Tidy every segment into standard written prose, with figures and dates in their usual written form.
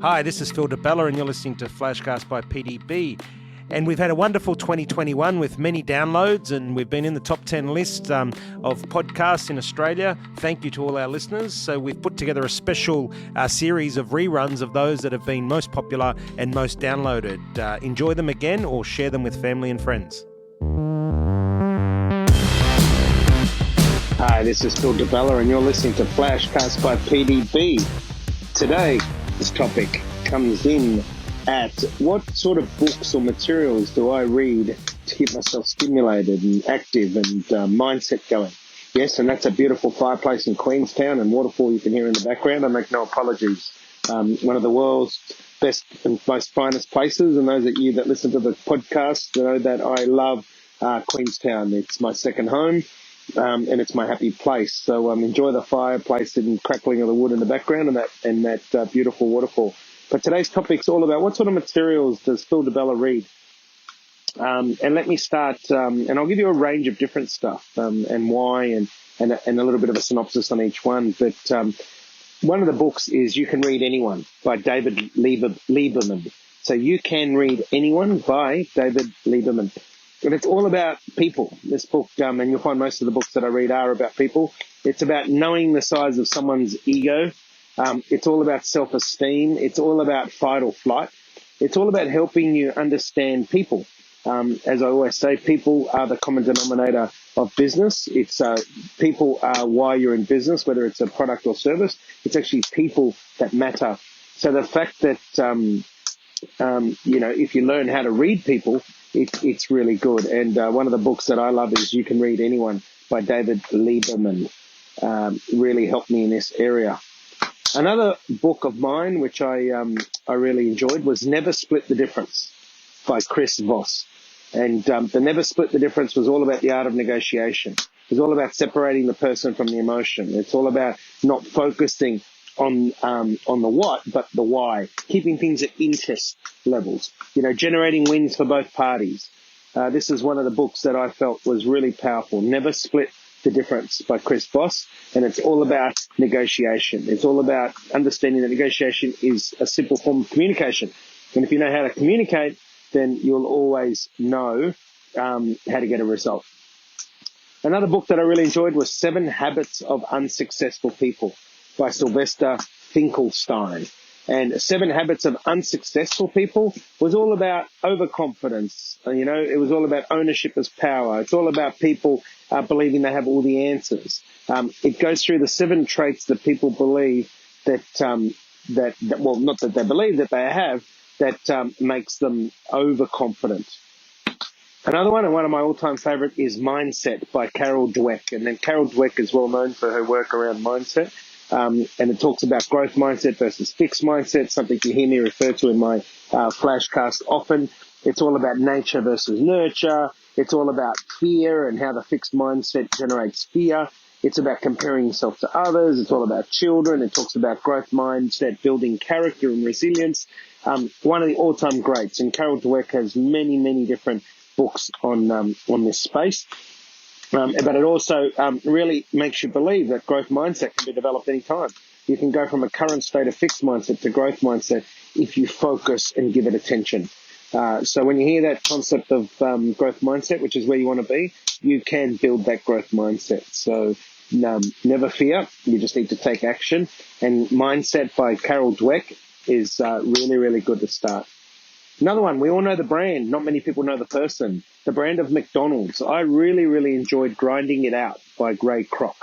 Hi, this is Phil DeBella, and you're listening to FlashCast by PDB. And we've had a wonderful 2021 with many downloads, and we've been in the top 10 list of podcasts in Australia. Thank you to all our listeners. So we've put together a special series of reruns of those that have been most popular and most downloaded. Enjoy them again or share them with family and friends. Hi, this is Phil DeBella, and you're listening to FlashCast by PDB. Today, this topic comes in at what sort of books or materials do I read to keep myself stimulated and active and mindset going? Yes, and that's a beautiful fireplace in Queenstown and waterfall you can hear in the background. I make no apologies. One of the world's best and most finest places, and those of you that listen to the podcast know that I love Queenstown. It's my second home. And it's my happy place. So enjoy the fireplace and crackling of the wood in the background and that beautiful waterfall. But today's topic's all about what sort of materials does Phil DeBella read? And let me start, and I'll give you a range of different stuff and why and a little bit of a synopsis on each one. But one of the books is You Can Read Anyone by David Lieberman. So You Can Read Anyone by David Lieberman. And it's all about people, this book, and you'll find most of the books that I read are about people. It's about knowing the size of someone's ego. It's all about self-esteem. It's all about fight or flight. It's all about helping you understand people. As I always say, people are the common denominator of business. It's people are why you're in business, whether it's a product or service. It's actually people that matter. So the fact that, if you learn how to read people, it's really good. And one of the books that I love is You Can Read Anyone by David Lieberman. Really helped me in this area. Another book of mine, which I really enjoyed, was Never Split the Difference by Voss. And the Never Split the Difference was all about the art of negotiation. It was all about separating the person from the emotion. It's all about not focusing on the what, but the why, keeping things at interest levels, generating wins for both parties. This is one of the books that I felt was really powerful. Never Split the Difference by Voss, and it's all about negotiation. It's all about understanding that negotiation is a simple form of communication. And if you know how to communicate, then you'll always know how to get a result. Another book that I really enjoyed was 7 Habits of Unsuccessful People by Sylvester Finkel. And 7 Habits of Unsuccessful People was all about overconfidence. It was all about ownership as power. It's all about people believing they have all the answers. It goes through the 7 traits that people believe that not that they believe that they have, that makes them overconfident. Another one, and one of my all-time favorite, is Mindset by Dweck. And then Dweck is well known for her work around mindset. And it talks about growth mindset versus fixed mindset, something you hear me refer to in my FlashCast often. It's all about nature versus nurture. It's all about fear and how the fixed mindset generates fear. It's about comparing yourself to others. It's all about children. It talks about growth mindset, building character and resilience. One of the all-time greats. And Dweck has many, many different books on this space. But it also really makes you believe that growth mindset can be developed anytime. You can go from a current state of fixed mindset to growth mindset if you focus and give it attention. So when you hear that concept of growth mindset, which is where you want to be, you can build that growth mindset. So never fear. You just need to take action. And Mindset by Dweck is really, really good to start. Another one, we all know the brand. Not many people know the person. The brand of McDonald's. I really, really enjoyed Grinding It Out by Kroc.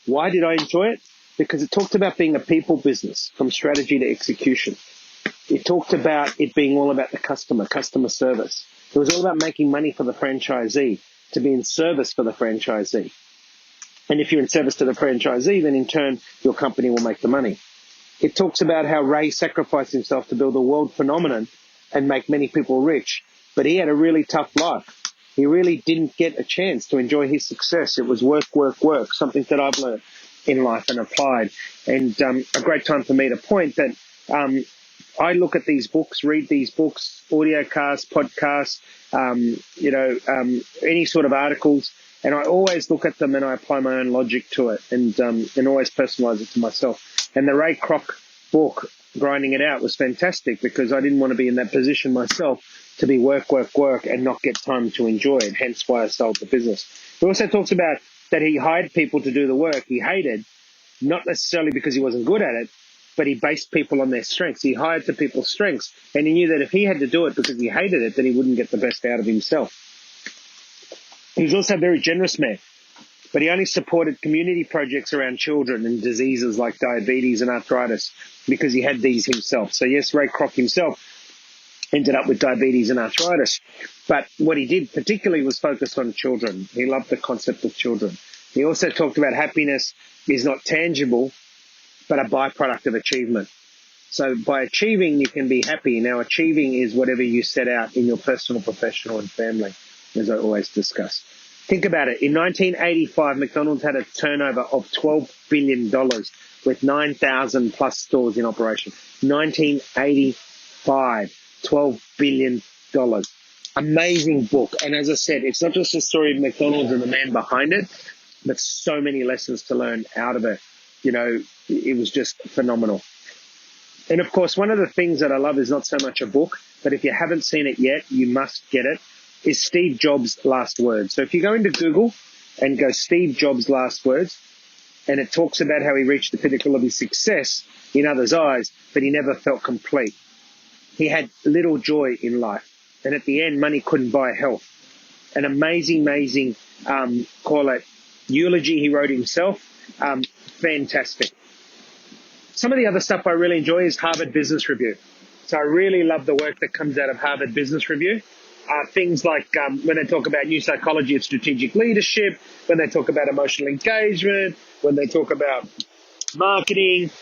Why did I enjoy it? Because it talked about being a people business, from strategy to execution. It talked about it being all about the customer service. It was all about making money for the franchisee, to be in service for the franchisee. And if you're in service to the franchisee, then in turn, your company will make the money. It talks about how Ray sacrificed himself to build a world phenomenon and make many people rich, but he had a really tough life. He really didn't get a chance to enjoy his success. It was work, something that I've learned in life and applied. And a great time for me to point that I look at these books, read these books, audio casts, podcasts, any sort of articles, and I always look at them and I apply my own logic to it and always personalize it to myself. And the Ray Kroc book grinding it out was fantastic because I didn't want to be in that position myself to be work and not get time to enjoy it, hence why I sold the business. He also talks about that he hired people to do the work he hated, not necessarily because he wasn't good at it, but he based people on their strengths. He hired to people's strengths, and he knew that if he had to do it because he hated it, then he wouldn't get the best out of himself. He was also a very generous man, but he only supported community projects around children and diseases like diabetes and arthritis because he had these himself. So yes, Ray Kroc himself ended up with diabetes and arthritis, but what he did particularly was focus on children. He loved the concept of children. He also talked about happiness is not tangible, but a byproduct of achievement. So by achieving, you can be happy. Now, achieving is whatever you set out in your personal, professional, and family, as I always discuss. Think about it. In 1985, McDonald's had a turnover of $12 billion with 9,000 plus stores in operation. 1985, $12 billion. Amazing book. And as I said, it's not just a story of McDonald's and the man behind it, but so many lessons to learn out of it. You know, it was just phenomenal. And of course, one of the things that I love is not so much a book, but if you haven't seen it yet, you must get it, is Steve Jobs' Last Words. So if you go into Google and go Steve Jobs' Last Words, and it talks about how he reached the pinnacle of his success in others' eyes, but he never felt complete. He had little joy in life. And at the end, money couldn't buy health. An amazing, call it eulogy he wrote himself. Fantastic. Some of the other stuff I really enjoy is Harvard Business Review. So I really love the work that comes out of Harvard Business Review. Things like when they talk about new psychology of strategic leadership, when they talk about emotional engagement, when they talk about marketing.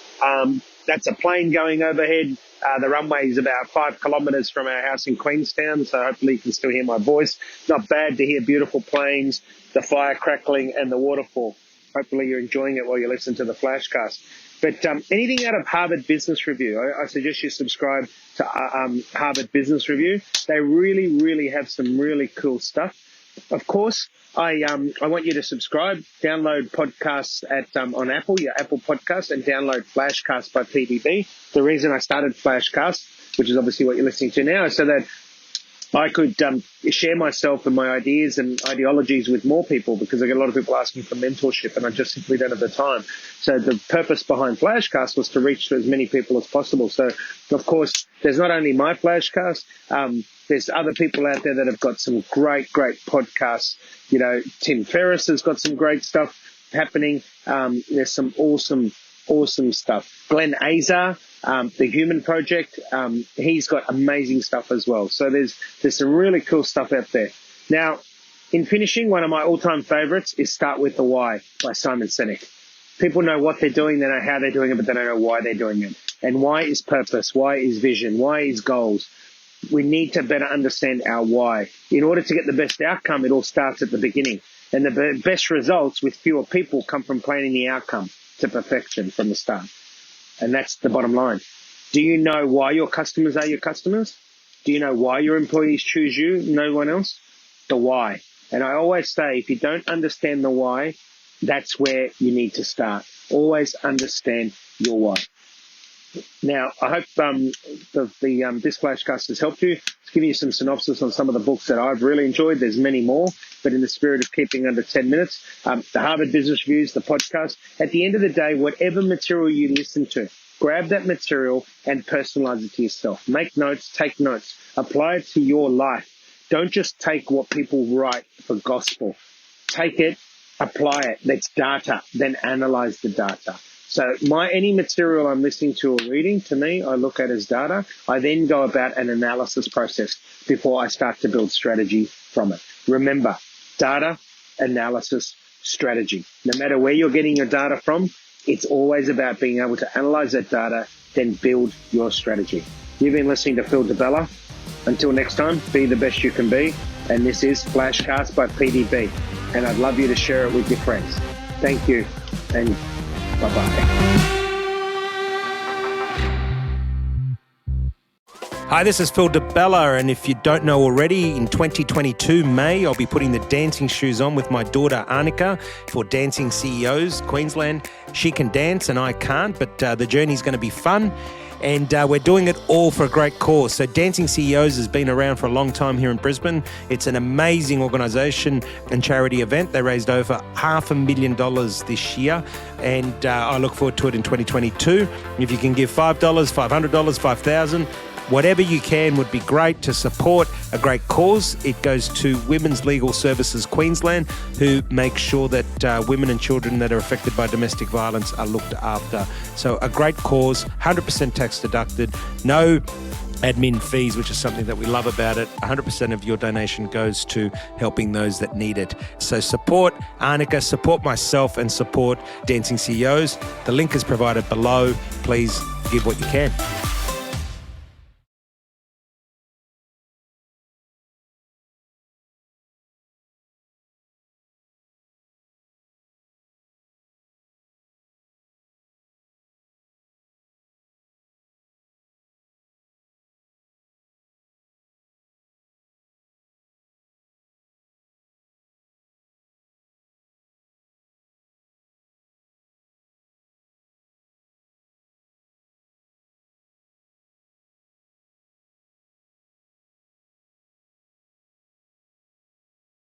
That's a plane going overhead. The runway is about 5 kilometres from our house in Queenstown, so hopefully you can still hear my voice. Not bad to hear beautiful planes, the fire crackling, and the waterfall. Hopefully you're enjoying it while you listen to the FlashCast. But anything out of Harvard Business Review, I suggest you subscribe to Harvard Business Review. They really, really have some really cool stuff. Of course, I want you to subscribe, download podcasts on Apple, your Apple Podcast, and download FlashCast by PDB. The reason I started FlashCast, which is obviously what you're listening to now, is so that I could share myself and my ideas and ideologies with more people, because I get a lot of people asking for mentorship and I just simply don't have the time. So the purpose behind FlashCast was to reach to as many people as possible. So, of course, there's not only my FlashCast, there's other people out there that have got some great podcasts. You know, Tim Ferriss has got some great stuff happening. There's some awesome stuff. Glenn Azar, the Human Project, he's got amazing stuff as well. So there's some really cool stuff out there. Now, in finishing, one of my all-time favorites is Start With the Why by Simon Sinek. People know what they're doing, they know how they're doing it, but they don't know why they're doing it. And why is purpose? Why is vision? Why is goals? We need to better understand our why. In order to get the best outcome, it all starts at the beginning. And the best results with fewer people come from planning the outcome to perfection from the start. And that's the bottom line. Do you know why your customers are your customers? Do you know why your employees choose you, no one else? The why. And I always say, if you don't understand the why, that's where you need to start. Always understand your why. Now, I hope this FlashCast has helped you. It's giving you some synopsis on some of the books that I've really enjoyed. There's many more, but in the spirit of keeping under 10 minutes, the Harvard Business Reviews, the podcast. At the end of the day, whatever material you listen to, grab that material and personalize it to yourself. Make notes, take notes, apply it to your life. Don't just take what people write for gospel. Take it, apply it. That's data. Then analyze the data. So any material I'm listening to or reading, to me, I look at as data. I then go about an analysis process before I start to build strategy from it. Remember, data, analysis, strategy. No matter where you're getting your data from, it's always about being able to analyze that data, then build your strategy. You've been listening to Phil DeBella. Until next time, be the best you can be. And this is FlashCast by PDB. And I'd love you to share it with your friends. Thank you. And bye-bye. Hi, this is Phil DeBella, and if you don't know already, in 2022 May, I'll be putting the dancing shoes on with my daughter Annika for Dancing CEOs Queensland. She can dance and I can't, but the journey's going to be fun. And we're doing it all for a great cause. So Dancing CEOs has been around for a long time here in Brisbane. It's an amazing organisation and charity event. They raised over $500,000 this year, and I look forward to it in 2022. If you can give $5, $500, $5,000, whatever you can would be great to support a great cause. It goes to Women's Legal Services Queensland, who make sure that women and children that are affected by domestic violence are looked after. So a great cause, 100% tax deducted, no admin fees, which is something that we love about it. 100% of your donation goes to helping those that need it. So support Arnica, support myself, and support Dancing CEOs. The link is provided below. Please give what you can.